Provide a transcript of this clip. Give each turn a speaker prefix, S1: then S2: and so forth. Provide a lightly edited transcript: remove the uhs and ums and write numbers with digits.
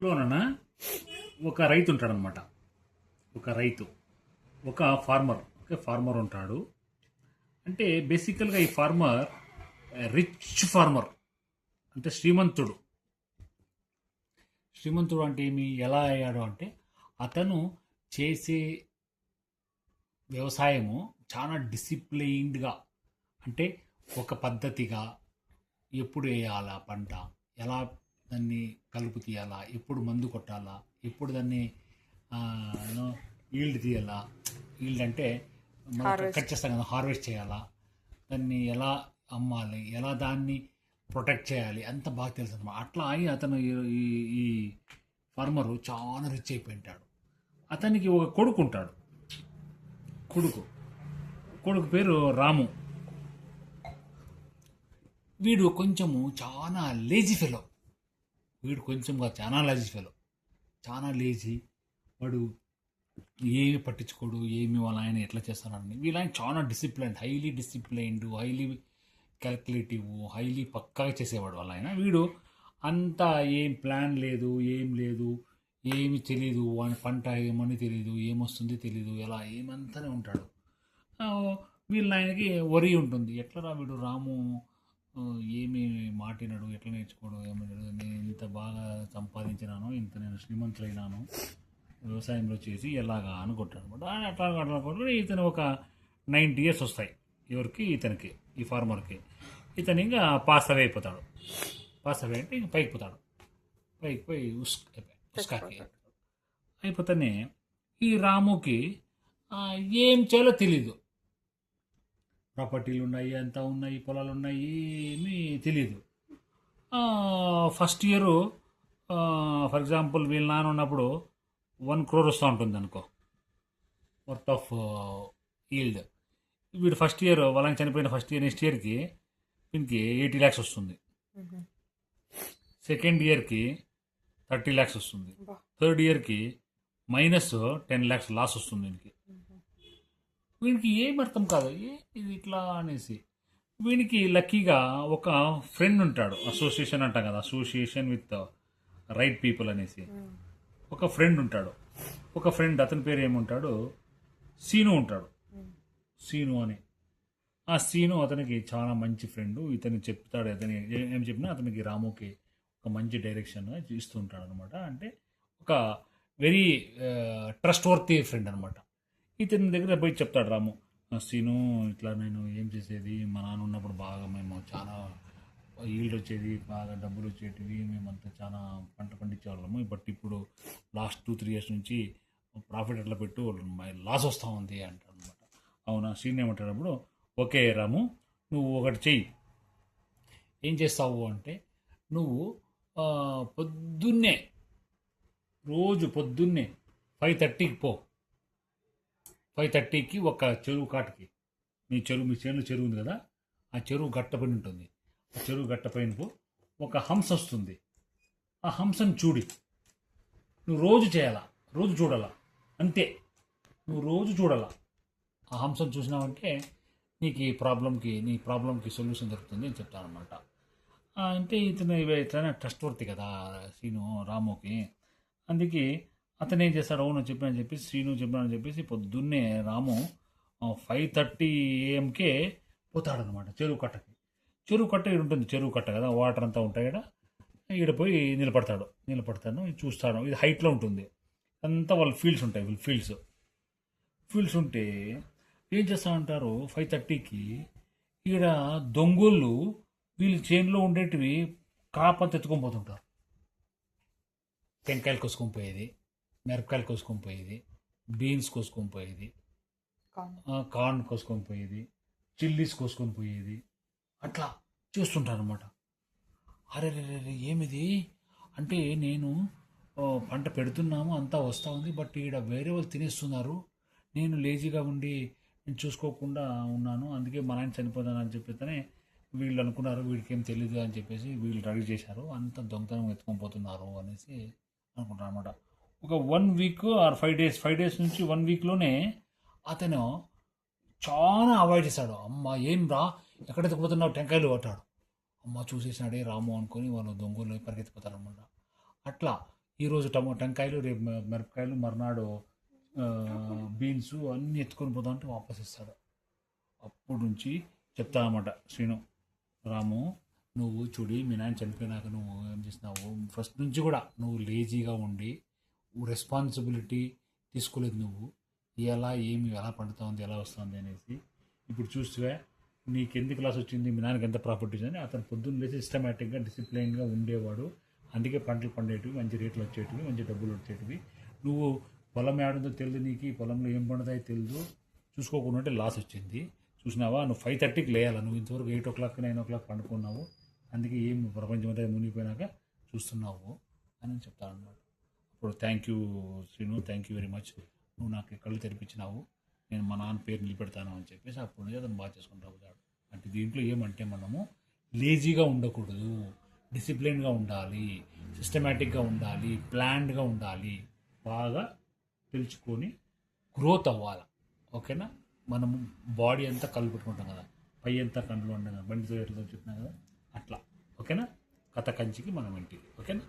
S1: లోన ఒక రైతు ఉంటాడనమాట. ఒక రైతు, ఒక ఫార్మర్. ఓకే, ఫార్మర్ ఉంటాడు. అంటే బేసికల్గా ఈ ఫార్మర్ రిచ్ ఫార్మర్, అంటే శ్రీమంతుడు. శ్రీమంతుడు అంటే ఏమి, ఎలా అయ్యాడు అంటే అతను చేసే వ్యవసాయము చాలా డిసిప్లైన్డ్గా, అంటే ఒక పద్ధతిగా ఎప్పుడు వేయాలా పంట, ఎలా దాన్ని కలుపు తీయాలా, ఎప్పుడు మందు కొట్టాలా, ఎప్పుడు దాన్ని యూనో ఈల్డ్ తీయాలా. ఈల్డ్ అంటే మనం కట్ చేస్తాం కదా, హార్వెస్ట్ చేయాలా, దాన్ని ఎలా అమ్మాలి, ఎలా దాన్ని ప్రొటెక్ట్ చేయాలి, అంత బాగా తెలుసు అనమాట. అట్లా అయి అతను ఈ ఈ ఫార్మరు చాలా రిచ్ అయిపోయింటాడు. అతనికి ఒక కొడుకు ఉంటాడు. కొడుకు కొడుకు పేరు రాము. వీడు కొంచెము చాలా లేజీ ఫెలో. వీడు కొంచెంగా చాలా లేజీ ఫెలో, చాలా లేజీ. వాడు ఏమి పట్టించుకోడు, ఏమి వాళ్ళ ఆయన ఎట్లా చేస్తారని. వీళ్ళ ఆయన చాలా disciplined, highly disciplined, highly calculative, highly పక్కాగా చేసేవాడు వాళ్ళ ఆయన. వీడు అంతా ఏం ప్లాన్ లేదు, ఏం లేదు, ఏమి తెలీదు, వాని పంట ఏమని తెలీదు, ఏమొస్తుంది తెలీదు, ఎలా ఏమంతానే ఉంటాడు. ఆ, వీళ్ళ ఆయనకి వరి ఉంటుంది. ఎట్లా వీడు రాము ఏమి మాటినడు, ఎట్లా నేర్చుకోడు, ఏమన్నాడు, నేను ఇంత బాగా సంపాదించినాను, ఇంత నేను శ్రీమంతులైనాను వ్యవసాయంలో చేసి ఎలాగా అనుకుంటాడు అనమాట. అట్లా అట్లా ఇతను ఒక 90 years వస్తాయి. ఎవరికి? ఇతనికి, ఈ ఫార్మర్కి. ఇతను ఇంకా పాస్ అవే అయిపోతాడు. పాస్ అవే అంటే ఇంకా పైకి పోతాడు. పైకి పోయి ఉస్కాకి అయిపోతానే ఈ రాముకి ఏం చేయాలో తెలీదు. ప్రాపర్టీలు ఉన్నాయి, అంతా ఉన్నాయి, పొలాలు ఉన్నాయి, ఏమీ తెలియదు. ఫస్ట్ ఇయరు ఫర్ ఎగ్జాంపుల్ వీళ్ళ నాన్న ఉన్నప్పుడు 1 crore వస్తూ ఉంటుంది అనుకో, వర్త్ ఆఫ్ ఈల్డ్. వీడు ఫస్ట్ ఇయర్, వాళ్ళని చనిపోయిన ఫస్ట్ ఇయర్, నెక్స్ట్ ఇయర్కి దీనికి 80 lakhs వస్తుంది. సెకండ్ ఇయర్కి 30 lakhs వస్తుంది. థర్డ్ ఇయర్కి -10 lakhs లాస్ వస్తుంది దీనికి. వీనికి ఏం అర్థం కాదు, ఇది ఇట్లా అనేసి. వీనికి లక్కీగా ఒక ఫ్రెండ్ ఉంటాడు. అసోసియేషన్ అంటాం కదా, అసోసియేషన్ విత్ రైట్ పీపుల్ అనేసి ఒక ఫ్రెండ్ ఉంటాడు. ఒక ఫ్రెండ్, అతని పేరు ఏముంటాడు, సీను ఉంటాడు. సీను అని. ఆ సీను అతనికి చాలా మంచి ఫ్రెండ్. ఇతను చెప్తాడు, అతని ఏం చెప్పినా అతనికి రాముకి ఒక మంచి డైరెక్షన్ ఇస్తూ ఉంటాడు అనమాట. అంటే ఒక వెరీ ట్రస్ట్ వర్తీ ఫ్రెండ్ అనమాట. ఇతని దగ్గర పోయి చెప్తాడు రాము, సీను ఇట్లా నేను ఏం చేసేది, మా నాన్న ఉన్నప్పుడు బాగా మేము చాలా ఈల్డ్ వచ్చేది, బాగా డబ్బులు వచ్చేటివి, మేమంతా చాలా పంట పండించేవాళ్ళము. బట్ ఇప్పుడు లాస్ట్ 2-3 years నుంచి ప్రాఫిట్ ఎట్లా పెట్టు, లాస్ వస్తూ ఉంది అంటాడు అనమాట. అవునా? సీన్ ఏమంటాడప్పుడు, ఓకే రాము, నువ్వు ఒకటి చెయ్యి. ఏం చేస్తావు అంటే, నువ్వు పొద్దున్నే, రోజు పొద్దున్నే 5:30కి పో. 5:30కి ఒక చెరువు కాటికి, మీ చేనులో చెరువు ఉంది కదా, ఆ చెరువు గట్ట పైన ఉంటుంది. ఆ చెరువు గట్ట పైన పో. ఒక హంస వస్తుంది. ఆ హంసను చూడి. నువ్వు రోజు చేయాలా, రోజు చూడాలా, అంతే. నువ్వు రోజు చూడాలా. ఆ హంసను చూసినావంటే నీకు నీ ప్రాబ్లంకి సొల్యూషన్ దొరుకుతుంది అని చెప్తానమాట. అంటే ఇతను ఇట్లనే ట్రస్ట్ వర్తి కదా శ్రీను రాముకి. అందుకే అతను ఏం చేస్తాడు, అవును చెప్పానని చెప్పేసి, శ్రీను చెప్పానని చెప్పేసి పొద్దున్నే రాము 5:30 AM పోతాడనమాట చెరువు కట్టకి. చెరువు కట్ట ఈడ ఉంటుంది, చెరువు కట్ట కదా, వాటర్ అంతా ఉంటాయి ఇక్కడ. ఈడ పోయి నిలబడతాను, చూస్తాను. ఇది హైట్లో ఉంటుంది. అంతా వాళ్ళ ఫీల్డ్స్ ఉంటాయి, వీళ్ళ ఫీల్డ్స్ ఉంటే ఏం చేస్తా ఉంటారు, 5:30కి ఈడ దొంగోళ్ళు వీళ్ళ చేనులో ఉండేటివి క్రాప్ అంతా ఎత్తుకొని పోతుంటారు. టెంకాయలు కోసుకొని పోయేది, మిరపకాయలు కోసుకొని పోయేది, బీన్స్ కోసుకొని పోయేది, కార్న్ కోసుకొని పోయేది, చిల్లీస్ కోసుకొని పోయేది, అట్లా చేస్తుంటారు అనమాట. అరే రే ఏమిది అంటే, నేను పంట పెడుతున్నాము, అంతా వస్తూ ఉంది, బట్ ఈడ వేరే వాళ్ళు తినేస్తున్నారు, నేను లేజీగా ఉండి నేను చూసుకోకుండా ఉన్నాను, అందుకే మా నాయన చనిపోతాను అని చెప్పితేనే వీళ్ళు అనుకున్నారు, వీడికి ఏం తెలియదు అని చెప్పేసి వీళ్ళు రెడీ చేశారు, అంత దొంగతనం ఎత్తుకొని పోతున్నారు అనేసి అనుకుంటారు అనమాట. ఒక 1 week ఆర్ 5 days నుంచి 1 weekలోనే అతను చాలా అవాయిడ్ చేశాడు. అమ్మ ఏం రా, ఎక్కడైతే పోతున్నావు, టెంకాయలు పట్టాడు. అమ్మ చూసేసినాడే రాము అనుకొని వాళ్ళు దొంగలు పరిగెత్తిపోతారు అనమాట. అట్లా ఈరోజు టెంకాయలు, రేపు మిరపకాయలు, మర్నాడు బీన్స్ అన్నీ ఎత్తుకొని పోతా ఉంటే వాపస్ ఇస్తాడు. అప్పుడు నుంచి చెప్తా అన్నమాట శ్రీను, రాము నువ్వు చూడి మీ నాయన చనిపోయినాక నువ్వు ఏం చేసినావు, ఫస్ట్ నుంచి కూడా నువ్వు లేజీగా ఉండి రెస్పాన్సిబిలిటీ తీసుకోలేదు. నువ్వు ఎలా పండుతుంది, ఎలా వస్తుంది అనేసి. ఇప్పుడు చూస్తే నీకు ఎందుకు లాస్ వచ్చింది, మీ నాన్నకి ఎంత ప్రాఫిట్ వచ్చిందని. అతను పొద్దున్న లేచి సిస్టమేటిక్గా డిసిప్లైన్గా ఉండేవాడు. అందుకే పంటలు పండేటివి, మంచి రేట్లు వచ్చేటివి, మంచి డబ్బులు వచ్చేటివి. నువ్వు పొలం ఏడుందో తెలియదు, నీకు ఈ పొలంలో ఏం పండుతాయో తెలియదు, చూసుకోకుండా ఉంటే లాస్ వచ్చింది. చూసినావా, నువ్వు 5:30కి లేయాలి, నువ్వు ఇంతవరకు 8 o'clock 9 o'clock పండుకున్నావు. అందుకే ఏం ప్రపంచం అంతా మునిగిపోయినాక చూస్తున్నావు అని చెప్తాను. ఇప్పుడు thank you Srinu, thank you very much, నువ్వు నాకు కళ్ళు తెరిపించినావు, నేను మా నాన్న పేరు నిలబెడతాను అని చెప్పేసి అప్పుడు నుంచి అతను బాగా చేసుకుంటావు. అంటే దీంట్లో ఏమంటే మనము లేజీగా ఉండకూడదు, డిసిప్లిన్గా ఉండాలి, సిస్టమేటిక్గా ఉండాలి, ప్లాన్డ్గా ఉండాలి, బాగా తెలుసుకొని గ్రోత్ అవ్వాలి. ఓకేనా, మనము బాడీ అంతా కళ్ళు పెట్టుకుంటాం కదా, పై అంతా కంట్లో ఉండే కదా, బండితో ఎట్లా చెప్పినా కదా, అట్లా. ఓకేనా, కథ కంచికి మనం ఇంటికి. ఓకేనా.